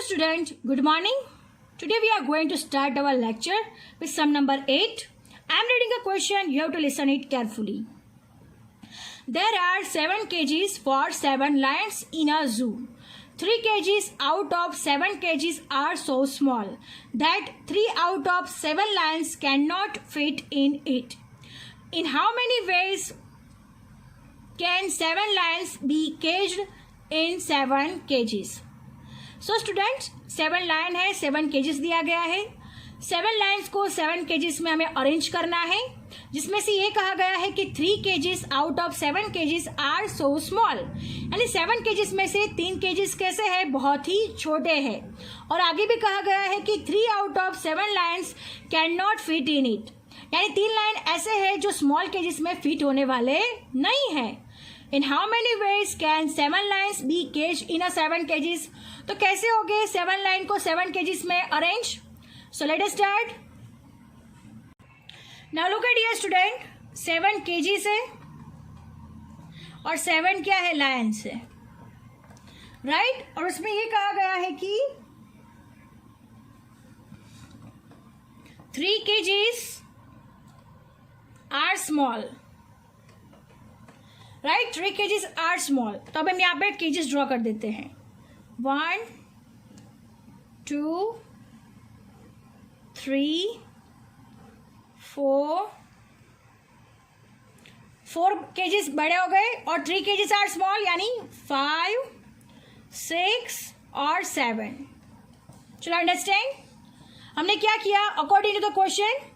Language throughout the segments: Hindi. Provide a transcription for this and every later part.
student, good morning. Today we are going to start our lecture with sum number 8. I am reading a question, you have to listen it carefully. There are 7 kgs for 7 lions in a zoo. 3 kgs out of 7 kgs are so small that 3 out of 7 lions cannot fit in it. In how many ways can 7 lions be caged in 7 kgs? So students, 7 lion है, 7 केजेस दिया गया है. 7 लायंस को 7 केजेस में हमें अरेंज करना है, जिसमें से ये कहा गया है कि 3 cages out of 7 cages are so small, यानी 7 केजेस में से 3 केजेस कैसे हैं, बहुत ही छोटे हैं. और आगे भी कहा गया है कि 3 out of 7 Lions can not fit in it, यानी 3 लायन ऐसे हैं जो स्मॉल केजेस में फिट होने वाले नहीं हैं. In how many ways can 7 lions be cage in a 7 cages? तो कैसे हो गए 7 लाइन को 7 केजीज में arrange? So let us start. Now look at dear student, 7 KGs है और 7 क्या है, लायंस है, राइट. और उसमें ये कहा गया है कि 3 KGs are small, right. 3 KGs are small. तो अब हम यहाँ पे केजीज ड्रॉ कर देते हैं. 1 2 3 4 केजीज बड़े हो गए और 3 केजीज आर स्मॉल, यानी 5 6 और 7. चलो अंडरस्टैंड, हमने क्या किया according to the question.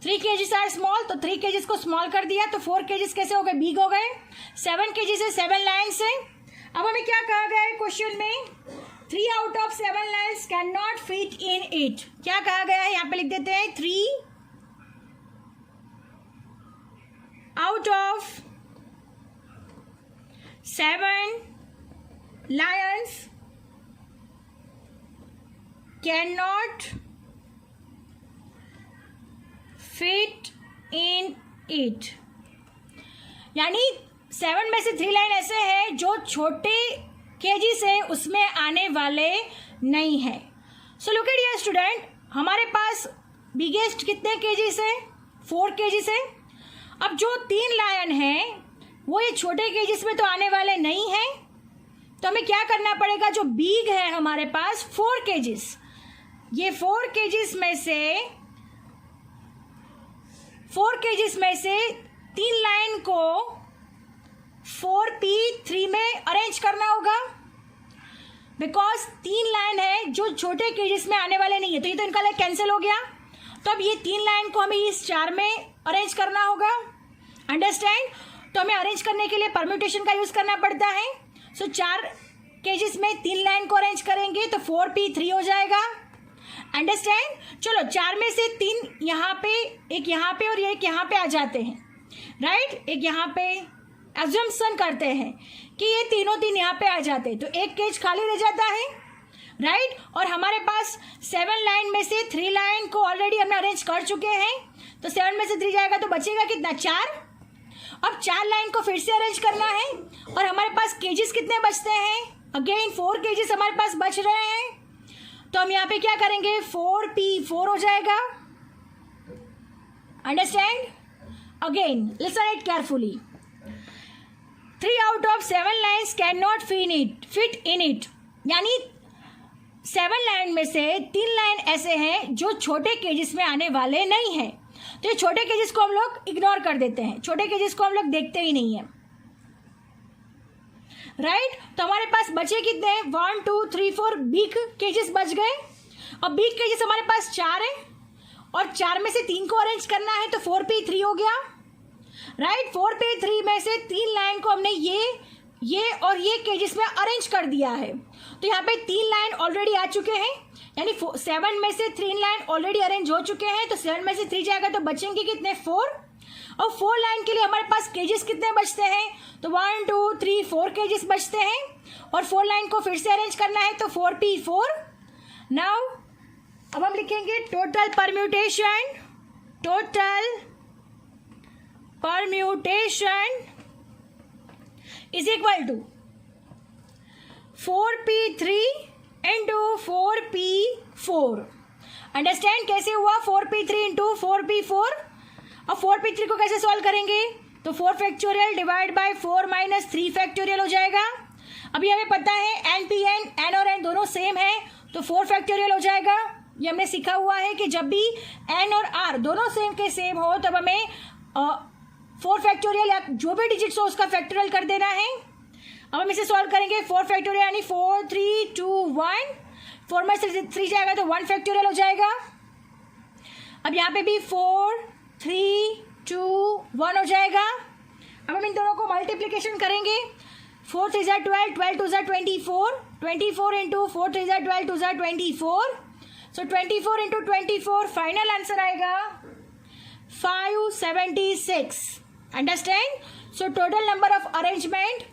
3 KGs are small, तो 3 केजीज को स्मॉल कर दिया, तो 4 केजीज कैसे हो गए, बिग हो गए. 7 केजीज है, 7 लाइन्स है. अब हमें क्या कहा गया है क्वेश्चन में, 3 out of 7 lines can not fit in it. क्या कहा गया है, यहाँ पे लिख देते हैं 3 out of 7 Lions can not fit in it, यानी 7 में से 3 लाइन ऐसे हैं जो छोटे केजी से उसमें आने वाले नहीं है. So look at dear student, हमारे पास बिगेस्ट कितने केजी से, 4 केजी से. अब जो 3 लायन हैं वो ये छोटे केजीस में तो आने वाले नहीं हैं, तो हमें क्या करना पड़ेगा, जो बिग है हमारे पास 4 केजीस, ये 4 केजीस में से 3 लाइन को 4p3 में अरेंज करना होगा, बिकॉज 3 लाइन है जो छोटे केजीस में आने वाले नहीं है, तो ये तो इनका लाइन कैंसिल हो गया. तो अब ये 3 लाइन को हमें इस 4 में अरेंज करना होगा. अंडरस्टैंड. तो हमें अरेंज करने के लिए परम्यूटेशन का यूज करना पड़ता है. सो 4 केजीस में 3 लाइन को अरेंज करेंगे तो 4p3 हो जाएगा. अंडरस्टैंड. चलो 4 में से 3 यहाँ पे, एक यहाँ पे और एक यहाँ पे आ जाते हैं, राइट. एक यहाँ पे एज्यूम्पशन करते हैं कि ये तीनों 3 यहाँ पे आ जाते हैं, तो एक केज खाली रह जाता है, राइट. और हमारे पास 7 लाइन में से 3 लाइन को ऑलरेडी हमने अरेंज कर चुके हैं, तो 7 में से 3 जाएगा तो बचेगा कितना, 4. अब 4 लाइन को फिर से अरेंज करना है और हमारे पास केजेस कितने बचते हैं, अगेन 4 केजेस हमारे पास बच रहे हैं. तो हम यहाँ पे क्या करेंगे, 4p4 हो जाएगा. Understand. Again listen it carefully. 3 out of 7 lines can not fit in it, यानी 7 लाइन में से 3 लाइन ऐसे हैं जो छोटे केजेस में आने वाले नहीं हैं. तो ये छोटे केजेस को हम लोग इग्नोर कर देते हैं, छोटे केजेस को हम लोग देखते ही नहीं है, राइट. तो हमारे पास बचे कितने, 1 2 3 4 बिग केजेस बच गए. अब बिग केजेस हमारे पास 4 है और 4 में से 3 को अरेंज करना है, तो 4p3 हो गया, राइट. 4p3 में से 3 लाइन को हमने ये और ये केजेस में अरेंज कर दिया है, तो यहाँ पे 3 लाइन ऑलरेडी आ चुके हैं, यानी 7 में से 3 लाइन ऑलरेडी अरेंज हो चुके हैं, तो 7 में से 3 जाएगा तो बचेंगे कितने, 4. और 4 लाइन के लिए हमारे पास केजेस कितने बचते हैं, तो 1 2 3 4 केजेस बचते हैं और 4 लाइन को फिर से अरेंज करना है, तो 4p4. नाउ अब हम लिखेंगे total permutation is equal to 4p3 into 4p4। Understand कैसे हुआ? 4p3 into 4p4। अब 4p3 को कैसे सॉल्व करेंगे? तो 4 factorial divide by 4 minus 3 factorial हो जाएगा। अभी हमें पता है एन पी एन और एन दोनों सेम है, तो 4 फैक्टोरियल हो जाएगा। ये हमने सीखा हुआ है कि जब भी एन और आर दोनों सेम के सेम हो तब हमें 4 फैक्टोरियल या जो भी डिजिट्स हो उसका फैक्टोरियल कर देना है। अब हम इसे सॉल्व करेंगे। 4 फैक्टोरियल यानी 4 3 2 1, 4 में से 3 जाएगा तो 1 फैक्टोरियल हो जाएगा। अब यहाँ पे भी 4 3 2 1 हो जाएगा। अब हम इन दोनों को मल्टीप्लीकेशन करेंगे। 4 3 ज़ा 12, 12 2 ज़ा 24, 24 इंटू 4 3 ज़ा 12 2 ज़ा 24। सो 24 इंटू 24 फाइनल आंसर आएगा 576। Understand? So total number of arrangement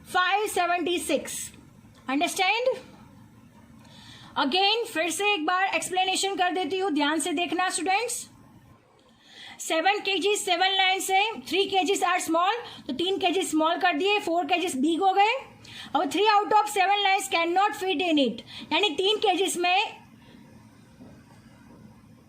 576। Understand? Again फिर से एक बार एक्सप्लेनेशन कर देती हूँ, ध्यान से देखना स्टूडेंट्स। 7 kg 7 लाइन्स है, 3 kg आर स्मॉल, तो 3 kg स्मॉल कर दिए, 4 kg बिग हो गए। और 3 out of 7 lines can not fit in it, यानी 3 kg में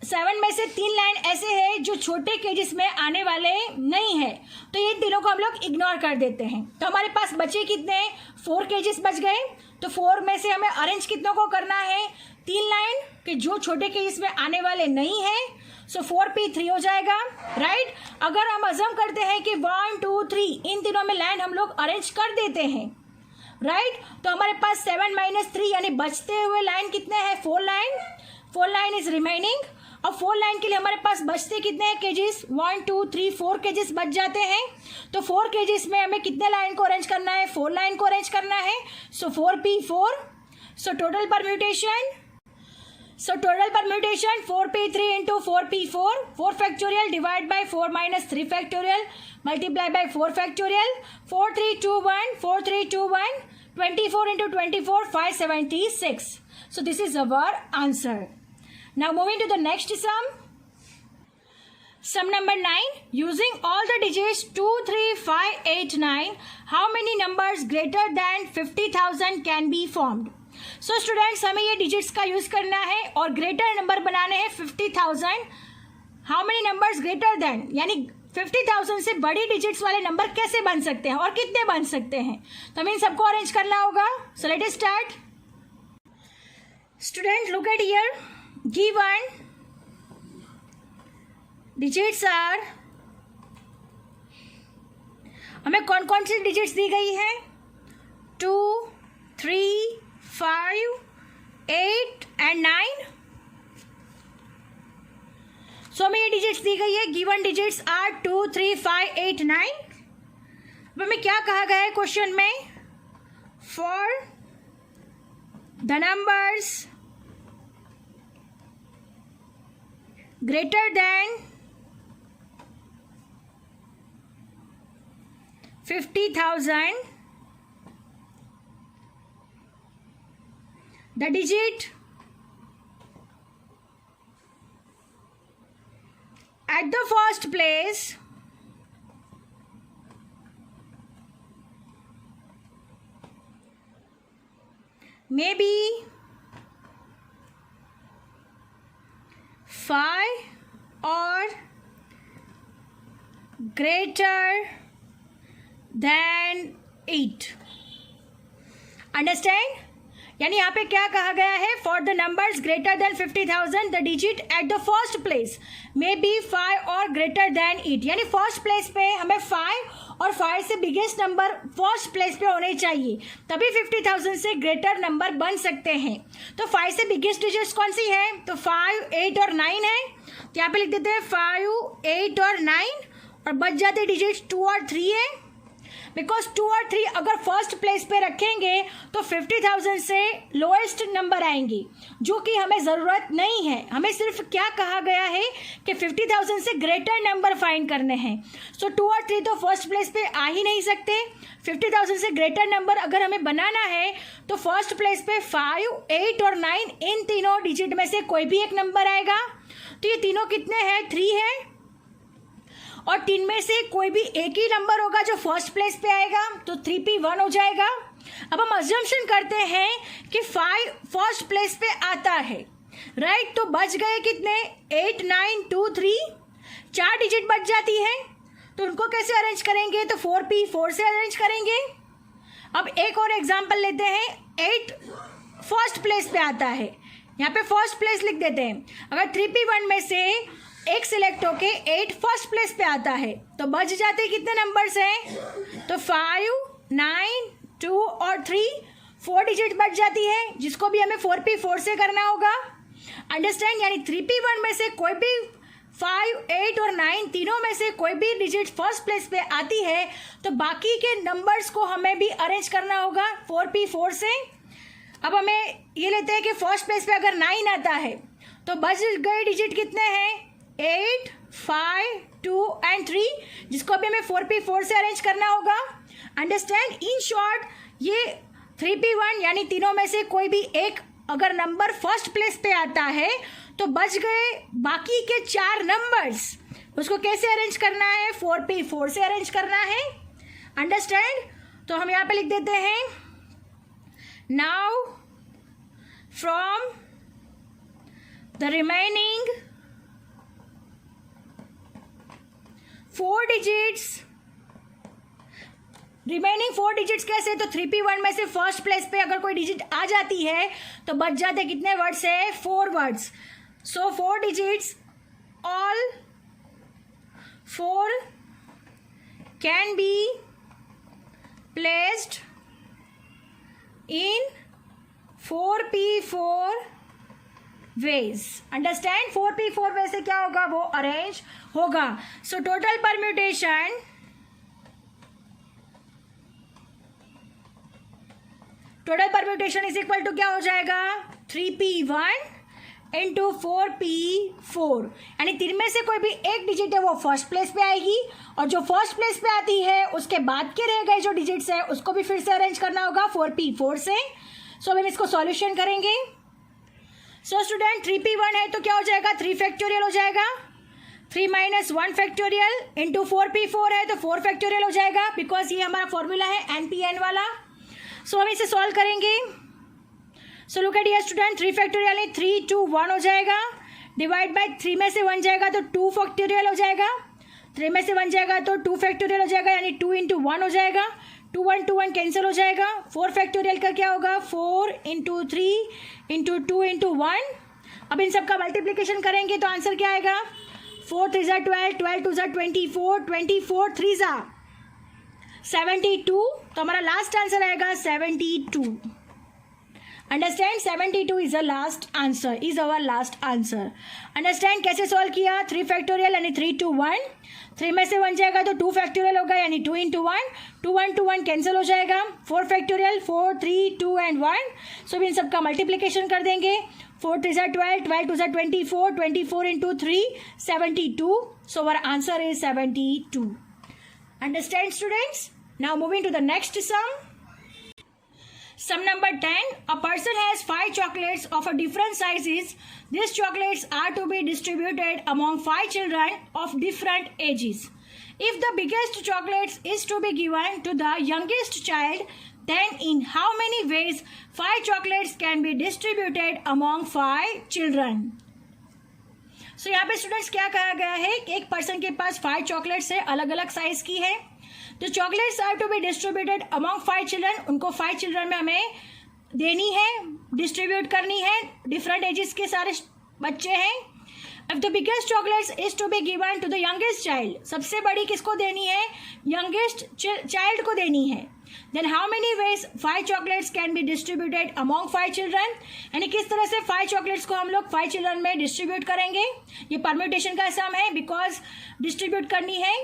7 में से 3 लाइन ऐसे है जो छोटे केजेस में आने वाले नहीं है, तो ये तीनों को हम लोग इग्नोर कर देते हैं। तो हमारे पास बचे कितने? 4 केजेस बच गए। तो 4 में से हमें अरेंज कितनों को करना है? 3 लाइन के जो छोटे केजेस में आने वाले नहीं है। सो 4p3 हो जाएगा, राइट। अगर हम अज़म करते हैं कि 1 2 3 इन तीनों में लाइन हम लोग अरेंज कर देते हैं, राइट, तो हमारे पास 7 माइनस 3 यानी बचते हुए लाइन कितने हैं? 4 लाइन। 4 line is remaining. अब 4 लाइन के लिए हमारे पास बचते कितने हैं केजेस? 1 2 3 4 केजेस बच जाते हैं। तो 4 केजेस में हमें कितने लाइन को अरेंज करना है? 4 लाइन को अरेंज करना है। सो 4p4। So total permutation 4p3 into 4p4, 4 factorial divide by 4 minus 3 factorial multiply by 4 factorial, 4 3 2 1, 4 3 2 1, 24 into 24 576। So this is our answer. Now moving to the next sum. Sum number 9. Using all the digits 2, 3, 5, 8, 9, how many numbers greater than 50,000 can be formed? So students, हमें ये digits का use करना है और greater number बनाने हैं 50,000. How many numbers greater than? यानी 50,000 से बड़ी digits वाले number कैसे बन सकते हैं और कितने बन सकते हैं? तो हमें इन सबको arrange करना होगा. So let us start. Students, look at here. Given digits are, हमें कौन कौन सी डिजिट्स दी गई हैं? 2 3 5 8 एंड 9। सो हमें ये डिजिट्स दी गई है। Given digits are 2 3 5 8 9। अब हमें क्या कहा गया है क्वेश्चन में? For the numbers greater than 50,000, the digit at the first place may be 5 or greater than 8। Understand? यानी यहाँ पे क्या कहा गया है? For the numbers greater than 50,000 the digit at the first place may be 5 और ग्रेटर देन 8। यानी फर्स्ट प्लेस पे हमें 5 और 5 से बिगेस्ट नंबर फर्स्ट प्लेस पे होने चाहिए, तभी 50,000 से ग्रेटर नंबर बन सकते हैं। तो 5 से बिगेस्ट डिजिट्स कौन सी है? तो 5 8 और 9 है। तो यहाँ पे लिख देते हैं 5 8 और 9 और बच जाते डिजिट्स 2 और 3 है। बिकॉज 2 और 3 अगर फर्स्ट प्लेस पे रखेंगे तो 50,000 से लोएस्ट नंबर आएंगे, जो कि हमें ज़रूरत नहीं है। हमें सिर्फ क्या कहा गया है कि 50,000 से ग्रेटर नंबर फाइंड करने हैं। सो 2 और 3 तो फर्स्ट प्लेस पे आ ही नहीं सकते। 50,000 से ग्रेटर नंबर अगर हमें बनाना है तो फर्स्ट प्लेस पे 5 8 और 9 इन तीनों डिजिट में से कोई भी एक नंबर आएगा। तो ये तीनों कितने हैं? 3 है। और 3 में से कोई भी एक ही नंबर होगा जो फर्स्ट प्लेस पे आएगा, तो 3p1 हो जाएगा। अब हम अजम्पशन करते हैं कि 5 फर्स्ट प्लेस पे आता है, राइट। तो बच गए कितने, 8 9 2 3, 4 डिजिट बच जाती है। तो उनको कैसे अरेंज करेंगे, तो 4p4 से अरेंज करेंगे। अब एक और एग्जांपल लेते हैं, 8 फर्स्ट प्लेस पे आता है, यहाँ पे फर्स्ट प्लेस लिख देते हैं। अगर 3p1 में से एक सिलेक्ट होके 8 फर्स्ट प्लेस पे आता है तो बच जाते कितने नंबर्स हैं, तो 5 9 2 और 3, 4 डिजिट बच जाती है, जिसको भी हमें 4p4 से करना होगा। अंडरस्टैंड, यानी 3p1 में से कोई भी 5 8 और 9 तीनों में से कोई भी डिजिट फर्स्ट प्लेस पे आती है तो बाकी के नंबर्स को हमें भी अरेंज करना होगा 4p4 से। अब हमें ये लेते हैं कि फर्स्ट प्लेस पे अगर 9 आता है तो बच गए डिजिट कितने हैं, 8 5 2 एंड 3, जिसको भी हमें 4p4 से अरेंज करना होगा। अंडरस्टैंड, इन शॉर्ट ये 3p1 यानी तीनों में से कोई भी एक अगर नंबर फर्स्ट प्लेस पे आता है तो बच गए बाकी के 4 नंबर्स, उसको कैसे अरेंज करना है, 4p4 से अरेंज करना है। अंडरस्टैंड, तो हम यहाँ पे लिख देते हैं, now from the remaining 4 digits, remaining 4 digits कैसे, तो 3p1 में से फर्स्ट प्लेस पे अगर कोई डिजिट आ जाती है तो बच जाते कितने वर्ड्स है, 4 words. So 4 digits, all 4 can be placed in 4p4 ways. Understand, 4p4 way से क्या होगा, वो अरेंज होगा। So total permutation, total permutation is equal to क्या हो जाएगा, 3p1 इंटू 4p4, यानी तीन में से कोई भी एक डिजिट है वो फर्स्ट प्लेस पे आएगी और जो फर्स्ट प्लेस पे आती है उसके बाद के रह गए जो डिजिट्स है उसको भी फिर से अरेंज करना होगा 4p4 से। सो अब हम इसको सॉल्यूशन करेंगे। सो स्टूडेंट, 3p1 है तो क्या हो जाएगा, 3 फैक्टोरियल हो जाएगा, 3 माइनस 1 फैक्टोरियल इंटू 4p4 है तो 4 फैक्टोरियल हो जाएगा, बिकॉज ये हमारा फॉर्मूला है npn वाला। सो हम इसे सॉल्व करेंगे। सो look eight here student, 3 factorial 3 2 1 हो जाएगा, डिवाइड बाय 3 में से 1 जाएगा तो 2 फैक्टोरियल हो जाएगा, 3 में से 1 जाएगा तो 2 फैक्टोरियल हो जाएगा, यानी 2 इंटू 1 हो जाएगा, 2 1 कैंसिल हो जाएगा। 4 फैक्टोरियल का क्या होगा, 4 इंटू 3 इंटू 2 इंटू 1। अब इन सब का मल्टीप्लीकेशन करेंगे तो आंसर क्या आएगा, 4 3 12, 12 2 24, 24 3 72, तो हमारा लास्ट आंसर आएगा 72। Understand, 72 is a last answer, is our last answer. Understand, कैसे सॉल्व किया, 3 फैक्टोरियल यानी 3 2 1, 3 में से 1 जाएगा तो 2 फैक्टोरियल होगा यानी 2 इंटू 1, 2 1 कैंसिल हो जाएगा, 4 फैक्टोरियल 4 3 2 एंड 1। सो इन सब का मल्टीप्लीकेशन कर देंगे, 4 3 12, 12 2 24, 24 into 3 72। So our answer is 72। Understand students? Now moving to the next sum. Sum number 10. A person has 5 chocolates of a different sizes. These chocolates are to be distributed among 5 children of different ages. If the biggest chocolates is to be given to the youngest child, then in how many ways 5 chocolates can be distributed among 5 children? So यहाँ पे स्टूडेंट्स क्या कहा गया है कि एक पर्सन के पास 5 चॉकलेट्स है, अलग अलग साइज की है। तो chocolates are to be distributed among 5 children, उनको 5 चिल्ड्रन में हमें देनी है, डिस्ट्रीब्यूट करनी है, डिफरेंट एजेस के सारे बच्चे हैं। अब the biggest chocolates is to be given to the youngest child, सबसे बड़ी किसको देनी है, यंगेस्ट चाइल्ड को देनी है। Then how many ways 5 chocolates can be distributed among 5 children, यानी किस तरह से 5 चॉकलेट्स को हम लोग 5 चिल्ड्रन में डिस्ट्रीब्यूट करेंगे। ये परम्यूटेशन का सम है, बिकॉज डिस्ट्रीब्यूट करनी है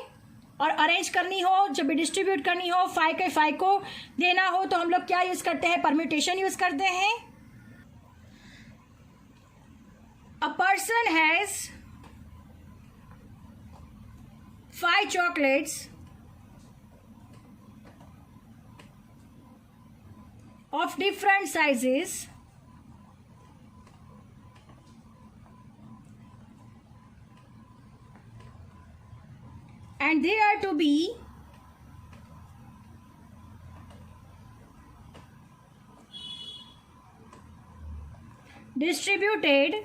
और अरेंज करनी हो, जब भी डिस्ट्रीब्यूट करनी हो 5 के 5 को देना हो तो हम लोग क्या यूज करते हैं, परम्यूटेशन यूज करते हैं। A person has 5 chocolates of different sizes and they are to be distributed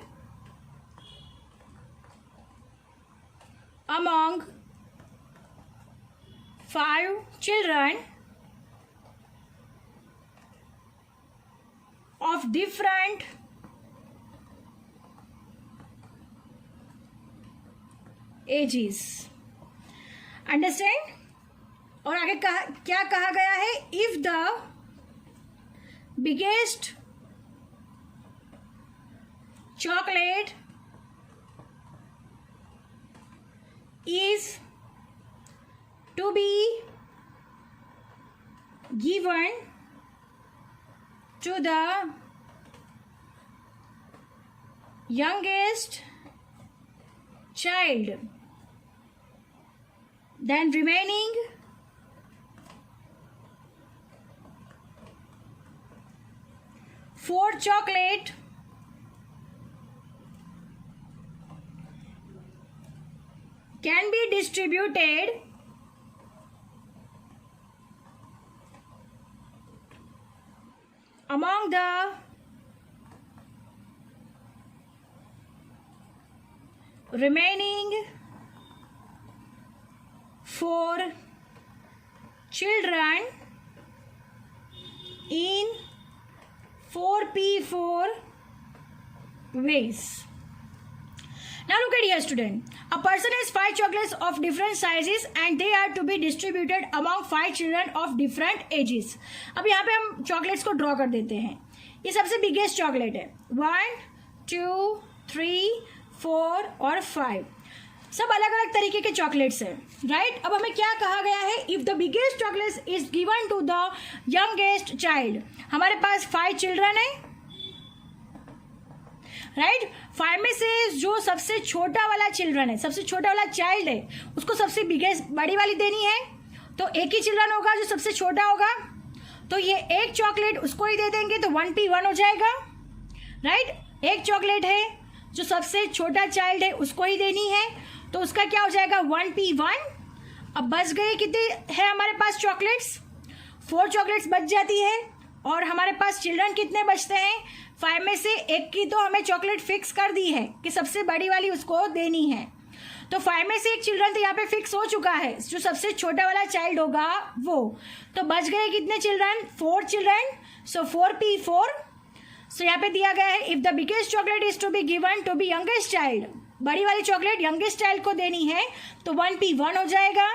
among 5 children of different ages. Understand? और आगे क्या कहा गया है? If the biggest chocolate is to be given to the youngest child, then remaining 4 chocolate can be distributed among the remaining 4 children in 4p4 ways. Now look at here, student. A person has 5 chocolates of different sizes and they are to be distributed among 5 children of different ages. अब यहाँ पे हम चॉकलेट्स को ड्रॉ कर देते हैं. ये सबसे बिगेस्ट चॉकलेट है. 1, 2, 3, 4 और 5. सब अलग अलग तरीके के चॉकलेट्स हैं, राइट? अब हमें क्या कहा गया है? If the biggest chocolate is given to the youngest child. हमारे पास 5 चिल्ड्रन है, राइट? 5 में से जो सबसे छोटा वाला चिल्ड्रन है, सबसे छोटा वाला चाइल्ड है, उसको सबसे बिगेस्ट बड़ी वाली देनी है. तो एक ही चिल्ड्रन होगा जो सबसे छोटा होगा, तो ये एक चॉकलेट उसको ही दे देंगे, तो 1p1 हो जाएगा, राइट? एक चॉकलेट है जो सबसे छोटा चाइल्ड है, उसको ही देनी है, तो उसका क्या हो जाएगा? 1p1. अब बच गए कितने है हमारे पास चॉकलेट्स? 4 चॉकलेट्स बच जाती है. और हमारे पास चिल्ड्रन कितने बचते हैं? 5 में से एक की तो हमें चॉकलेट फिक्स कर दी है कि सबसे बड़ी वाली उसको देनी है. तो 5 में से एक चिल्ड्रन तो यहाँ पे फिक्स हो चुका है, जो सबसे छोटा वाला चाइल्ड होगा वो. तो बच गए कितने चिल्ड्रन? 4 चिल्ड्रन. सो 4p4. सो यहाँ पे दिया गया है if the biggest chocolate is to be given to be youngest child. बड़ी वाली चॉकलेट यंगेस्ट चाइल्ड को देनी है, तो 1p1 हो जाएगा.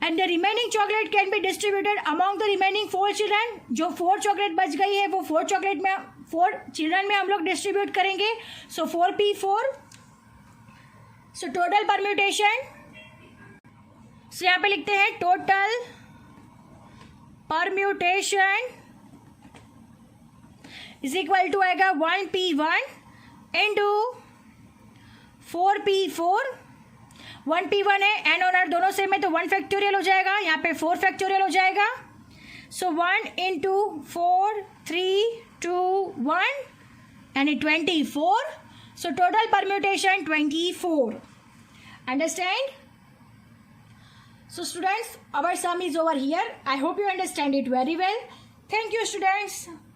And the remaining chocolate can be distributed among the remaining 4 children. जो 4 चॉकलेट बच गई है वो 4 चॉकलेट में 4 चिल्ड्रन में हम लोग डिस्ट्रीब्यूट करेंगे. सो 4p4. सो टोटल परम्यूटेशन. सो यहाँ पे लिखते हैं total permutation is equal to आएगा 1p1 इंटू 4p4. 1p1 है, एन और आर दोनों सेम है, तो 1 फैक्टोरियल हो जाएगा. यहाँ पे 4 फैक्टोरियल हो जाएगा. सो 1 इंटू 4, 3, 2, 1 यानी 24. सो total permutation 24. Understand? So students, our sum is over here. I hope you understand it very well. Thank you, students.